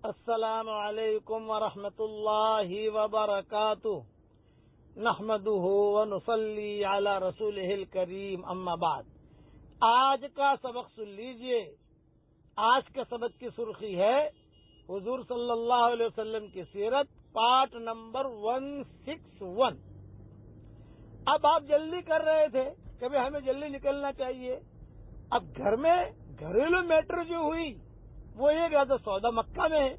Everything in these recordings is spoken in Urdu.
السلام علیکم ورحمۃ اللہ وبرکاتہ نحمده ونصلی علی رسولہ الکریم اما بعد۔ آج کا سبق سن لیجئے۔ آج کے سبق کی سرخی ہے حضور صلی اللہ علیہ وسلم کی سیرت، پارٹ نمبر 161۔ اب آپ جلدی کر رہے تھے کہ ہمیں جلدی نکلنا چاہیے۔ اب گھر میں گھریلو میٹر جو ہوئی وہ یہ کہ حضرت سودا مکہ میں ہے،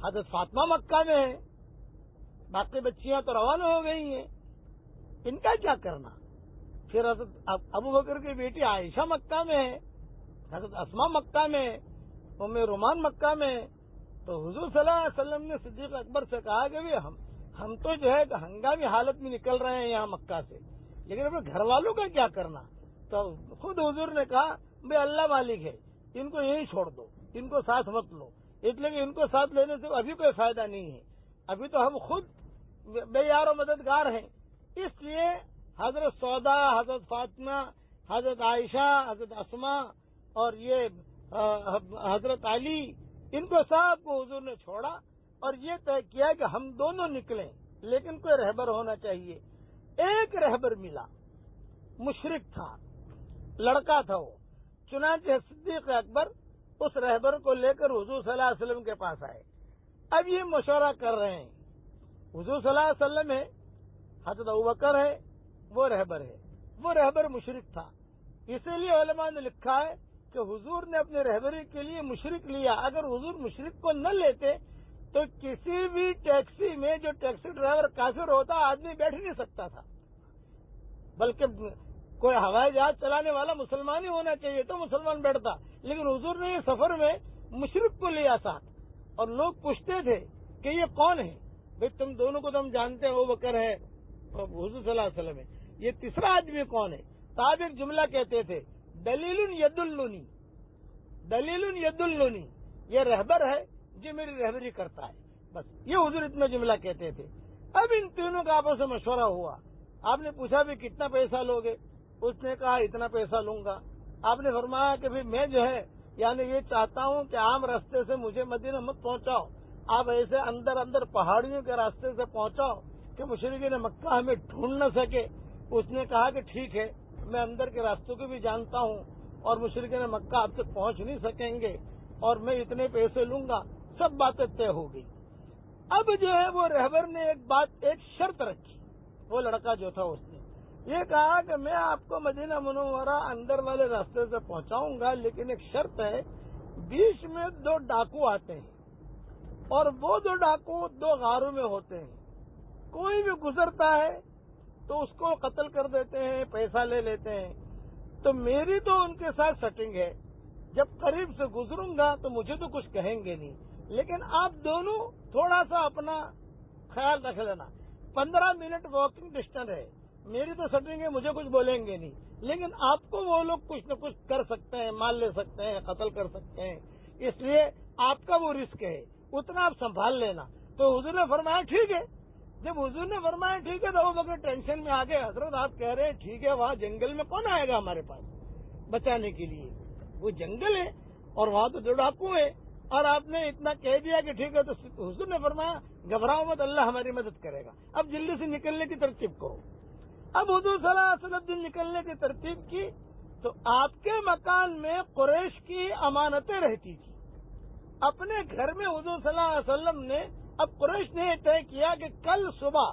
حضرت فاطمہ مکہ میں ہے، باقی بچیاں تو روانہ ہو گئی ہیں، ان کا کیا کرنا؟ پھر حضرت ابو بکر کی بیٹی عائشہ مکہ میں ہے، حضرت اسماء مکہ میں، ام رومان مکہ میں۔ تو حضور صلی اللہ علیہ وسلم نے صدیق اکبر سے کہا کہ ہم تو جو ہے ہنگامی حالت میں نکل رہے ہیں یہاں مکہ سے، لیکن اپنے گھر والوں کا کیا کرنا؟ تو خود حضور نے کہا بھائی اللہ مالک ہے، ان کو یہی چھوڑ دو، ان کو ساتھ مت لو، اس لیے کہ ان کو ساتھ لینے سے ابھی کوئی فائدہ نہیں ہے، ابھی تو ہم خود بے یار و مددگار ہیں۔ اس لیے حضرت سودا، حضرت فاطمہ، حضرت عائشہ، حضرت اسماء اور یہ حضرت علی، ان کو سب کو حضور نے چھوڑا اور یہ طے کیا کہ ہم دونوں نکلیں، لیکن کوئی رہبر ہونا چاہیے۔ ایک رہبر ملا، مشرک تھا، لڑکا تھا وہ۔ چنانچہ صدیق اکبر اس رہبر کو لے کر حضور صلی اللہ علیہ وسلم کے پاس آئے۔ اب یہ مشورہ کر رہے ہیں، حضور صلی اللہ علیہ وسلم ہے، حضرت ابوبکر ہے، وہ رہبر ہے۔ وہ رہبر مشرک تھا، اسی لیے علماء نے لکھا ہے کہ حضور نے اپنے رہبری کے لیے مشرک لیا۔ اگر حضور مشرک کو نہ لیتے تو کسی بھی ٹیکسی میں جو ٹیکسی ڈرائیور کافر ہوتا آدمی بیٹھ نہیں سکتا تھا، بلکہ کوئی ہوائی جہاز چلانے والا مسلمان ہی ہونا چاہیے تو مسلمان بیٹھتا، لیکن حضور نے یہ سفر میں مشرک کو لیا ساتھ، اور لوگ پوچھتے تھے کہ یہ کون ہے؟ بھئی تم دونوں کو تو ہم جانتے ہیں، ابوبکر ہے، حضور صلی اللہ علیہ وسلم ہے، یہ تیسرا آدمی کون ہے؟ صاحب ایک جملہ کہتے تھے، دلیل یدلنی، دلیل یدلنی، یہ رہبر ہے جو میری رہبری کرتا ہے، بس یہ حضور اتنا جملہ کہتے تھے۔ اب ان تینوں کا آپس میں مشورہ ہوا۔ آپ نے پوچھا بھی کتنا پیسہ لوگے؟ اس نے کہا اتنا پیسہ لوں گا۔ آپ نے فرمایا کہ میں جو ہے یعنی یہ چاہتا ہوں کہ عام راستے سے مجھے مدینہ مت پہنچاؤ، آپ ایسے اندر اندر پہاڑیوں کے راستے سے پہنچاؤ کہ مشرکین مکہ ہمیں ڈھونڈ نہ سکے۔ اس نے کہا کہ ٹھیک ہے، میں اندر کے راستوں کو بھی جانتا ہوں اور مشرکین مکہ آپ تک پہنچ نہیں سکیں گے، اور میں اتنے پیسے لوں گا۔ سب باتیں طے ہو گئی۔ اب جو ہے وہ رہبر نے ایک شرط رکھی، وہ لڑکا جو تھا اس نے یہ کہا کہ میں آپ کو مدینہ منورہ اندر والے راستے سے پہنچاؤں گا، لیکن ایک شرط ہے، بیچ میں 2 ڈاکو آتے ہیں اور وہ 2 ڈاکو 2 غاروں میں ہوتے ہیں، کوئی بھی گزرتا ہے تو اس کو قتل کر دیتے ہیں، پیسہ لے لیتے ہیں۔ تو میری تو ان کے ساتھ سیٹنگ ہے، جب قریب سے گزروں گا تو مجھے تو کچھ کہیں گے نہیں، لیکن آپ دونوں تھوڑا سا اپنا خیال رکھ لینا۔ 15 منٹ واکنگ ڈسٹینس ہے، میری تو سیٹنگ ہے، مجھے کچھ بولیں گے نہیں، لیکن آپ کو وہ لوگ کچھ نہ کچھ کر سکتے ہیں، مال لے سکتے ہیں، قتل کر سکتے ہیں، اس لیے آپ کا وہ رسک ہے، اتنا آپ سنبھال لینا۔ تو حضور نے فرمایا ٹھیک ہے۔ جب حضور نے فرمایا ٹھیک ہے تو وہ بغیر ٹینشن میں آ گئے، حضرت آپ کہہ رہے ہیں ٹھیک ہے، وہاں جنگل میں کون آئے گا ہمارے پاس بچانے کے لیے؟ وہ جنگل ہے اور وہاں تو 2 ڈاکو ہے، اور آپ نے اتنا کہہ دیا کہ ٹھیک ہے، تو حضور نے فرمایا گھبراؤ مت، اللہ ہماری مدد کرے گا، اب جلدی سے نکلنے کی ترتیب کرو۔ اب حضور صلی اللہ علیہ وسلم دن نکلنے کی ترتیب کی تو آپ کے مکان میں قریش کی امانتیں رہتی تھی۔ اپنے گھر میں حضور صلی اللہ علیہ وسلم نے، اب قریش نے طے کیا کہ کل صبح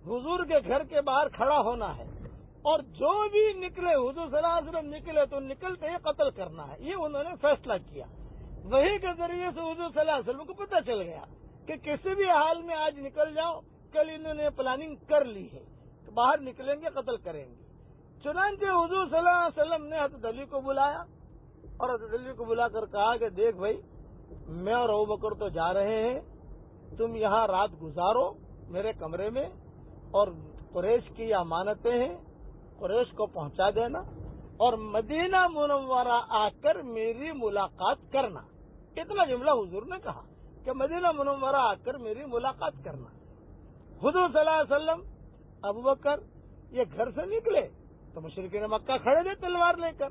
حضور کے گھر کے باہر کھڑا ہونا ہے، اور جو بھی نکلے، حضور صلی اللہ علیہ وسلم نکلے تو نکلتے ہی قتل کرنا ہے، یہ انہوں نے فیصلہ کیا۔ وہی کے ذریعے سے حضور صلی اللہ علیہ وسلم کو پتہ چل گیا کہ کسی بھی حال میں آج نکل جاؤ، کل انہوں نے پلاننگ کر لی ہے، باہر نکلیں گے، قتل کریں گے۔ چنانچہ حضور صلی اللہ علیہ وسلم نے حضرت علی کو بلایا اور حضرت علی کو بلا کر کہا کہ دیکھ بھائی، میں اور ابوبکر تو جا رہے ہیں، تم یہاں رات گزارو میرے کمرے میں، اور قریش کی امانتیں ہیں، قریش کو پہنچا دینا، اور مدینہ منورہ آ کر میری ملاقات کرنا۔ اتنا جملہ حضور نے کہا کہ مدینہ منورہ آ کر میری ملاقات کرنا۔ حضور صلی اللہ علیہ وسلم، ابوبکر یہ گھر سے نکلے تو مشرکین مکہ کھڑے تھے تلوار لے کر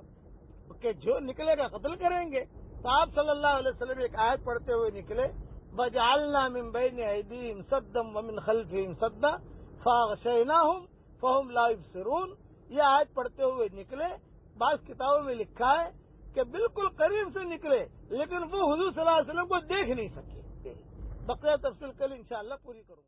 کہ جو نکلے گا قتل کریں گے۔ تو آپ صلی اللہ علیہ وسلم ایک آیت پڑھتے ہوئے نکلے، وَجَعَلْنَا مِن بَيْنِ أَيْدِيهِمْ سَدًّا وَمِنْ خَلْفِهِمْ سَدًّا فَأَغْشَيْنَاهُمْ فَهُمْ لَا يُبْصِرُونَ. یہ آیت پڑھتے ہوئے نکلے. بعض کتابوں میں لکھا ہے کہ بالکل قریب سے نکلے لیکن وہ حضور صلی اللہ علیہ وسلم کو دیکھ نہیں سکے. بقیہ تفصیل کل انشاءاللہ پوری کروں گا.